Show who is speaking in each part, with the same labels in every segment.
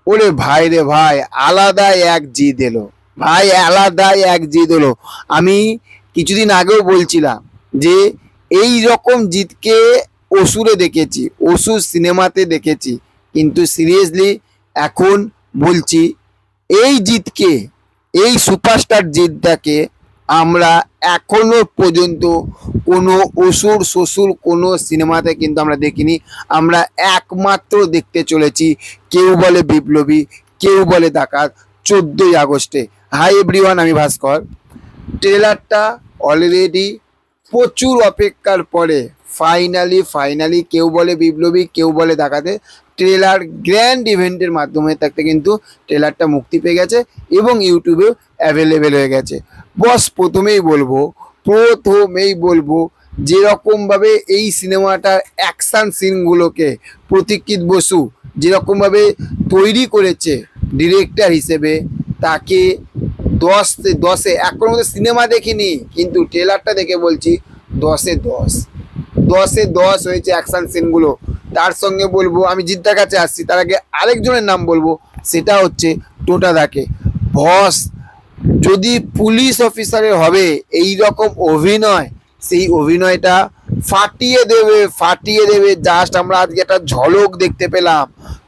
Speaker 1: ওরে ভাই রে ভাই, আলাদা এক জিদ এলো ভাই, আলাদা এক জিদ এলো। আমি কিছুদিন আগেও বলছিলাম যে এই রকম জিদকে অসুরে দেখেছি, অসুর সিনেমাতে দেখেছি, কিন্তু সিরিয়াসলি এখন বলছি এই জিদকে, এই সুপারস্টার জিদটাকে আমরা এখনো পর্যন্ত কোনো অসুর শ্বশুর কোনো সিনেমাতে কিন্তু আমরা দেখিনি। আমরা একমাত্র দেখতে চলেছি কেউ বলে বিপ্লবী, কেউ বলে ডাকাত 14ই আগস্টে। হাই এভরিওয়ান, আমি ভাস্কর। ট্রেলারটা অলরেডি প্রচুর অপেক্ষার পরে ফাইনালি কেউ বলে বিপ্লবী, কেউ বলে ডাকাতে ট্রেলার গ্র্যান্ড ইভেন্টের মাধ্যমে থাকতে কিন্তু ট্রেলারটা মুক্তি পেয়ে গেছে এবং ইউটিউবেও অ্যাভেলেবেল হয়ে গেছে। বস প্রথমেই বলবো যেরকমভাবে এই সিনেমাটার অ্যাকশান সিনগুলোকে প্রতীক্ষিত বসু যেরকমভাবে তৈরি করেছে ডিরেক্টর হিসেবে, তাকে 10-10 এখনো মধ্যে সিনেমা দেখিনি, কিন্তু ট্রেলারটা দেখে বলছি 10-10 হয়েছে অ্যাকশান সিনগুলো। তার সঙ্গে বলবো, আমি জিদ্দার কাছে আসছি, তার আগে আরেকজনের নাম বলবো, সেটা হচ্ছে টোটাদাকে। বস যদি পুলিশ অফিসারের হবে এই রকম অভিনয়, সেই অভিনয়টা ফাটিয়ে দেবে। জাস্ট আমরা আজকে একটা ঝলক দেখতে পেলাম,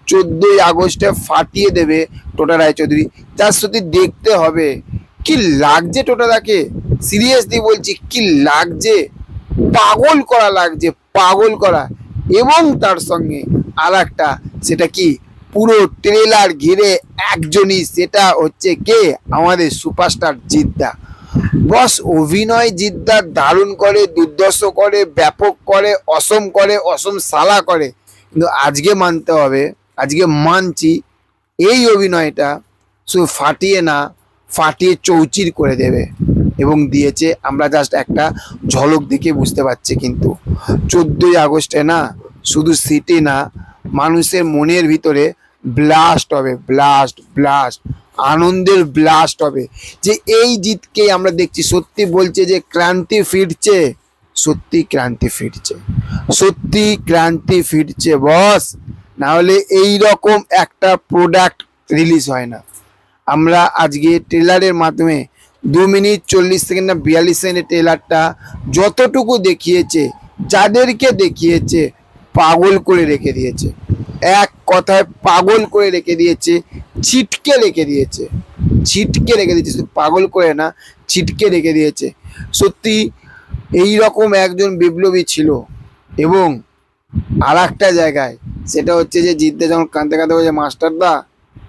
Speaker 1: 14ই আগস্টে ফাটিয়ে দেবে টোটা রায়চৌধুরী। যার সত্যি দেখতে হবে কি লাগছে টোটাদাকে, সিরিয়াসলি বলছি কি লাগছে, পাগল করা লাগছে, পাগল করা। এবং তার সঙ্গে আর একটা, সেটা কি, পুরো ট্রেলার ঘিরে একজনই, সেটা হচ্ছে কে, আমাদের সুপারস্টার জিদ্দা। বস অভিনয় জিদ্দার দারুণ করে, দুর্দর্শ করে, ব্যাপক করে, অসম সালা করে। কিন্তু আজকে মানতে হবে, আজকে মানছি এই অভিনয়টা শুধু ফাটিয়ে চৌচির করে দেবে এবং দিয়েছে। আমরা জাস্ট একটা ঝলক দেখে বুঝতে পারছি, কিন্তু 14ই আগস্টে না, শুধু সিটি না, মানুষের মনের ভিতরে ব্লাস্ট হবে, ব্লাস্ট আনন্দের ব্লাস্ট হবে যে এই জিতকে আমরা দেখছি। সত্যি বলছে যে ক্রান্তি ফিরছে, সত্যি ক্রান্তি ফিরছে বস। না হলে এই রকম একটা প্রোডাক্ট রিলিজ হয় না। আমরা আজকে ট্রেলারের মাধ্যমে 2 মিনিট 40 সেকেন্ড না 42 সেকেন্ডের ট্রেলারটা যতটুকু দেখিয়েছে, যাদেরকে দেখিয়েছে পাগল করে রেখে দিয়েছে, এক কথায় পাগল করে রেখে দিয়েছে, ছিটকে রেখে দিয়েছে, শুধু পাগল করে না, ছিটকে রেখে দিয়েছে। সত্যি এই রকম একজন বিপ্লবী ছিল। এবং আর একটা জায়গায়, সেটা হচ্ছে যে জিদ্দা যখন কাঁদতে বলছে মাস্টারদা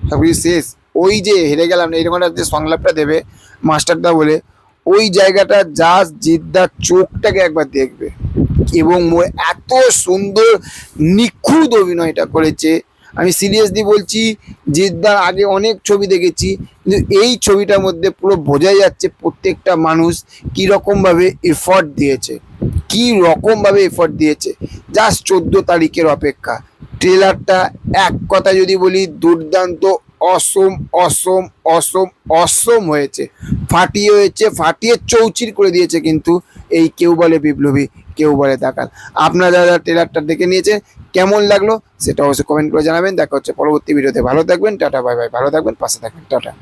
Speaker 1: সব কিছু শেষ, ওই যে হেরে গেলাম না, এরকম যে সংলাপটা দেবে মাস্টারদা বলে, ওই জায়গাটা জাস্ট জিদ্দার চোখটাকে একবার দেখবে। এবং এত সুন্দর নিখুঁত অভিনয়টা করেছে। আমি সিরিয়াসলি বলছি, জিদ্দার আগে অনেক ছবি দেখেছি, কিন্তু এই ছবিটার মধ্যে পুরো বোঝা যাচ্ছে প্রত্যেকটা মানুষ কীরকমভাবে এফর্ট দিয়েছে, জাস্ট 14 তারিখের অপেক্ষা। ট্রেলারটা এক কথা যদি বলি, দুর্দান্ত, অসম হয়েছে, ফাটিয়ে চৌচির করে দিয়েছে। কিন্তু এই কেউ বলে বিপ্লবী, কেউ বলে ডাকাত। আপনারা যারা ট্রেলারটা দেখে নিয়েছে কেমন লাগলো সেটা অবশ্যই কমেন্ট করে জানাবেন। দেখা হচ্ছে পরবর্তী ভিডিওতে। ভালো থাকবেন, টাটা, বাই বাই। ভালো থাকবেন, পাশে থাকবেন, টাটা।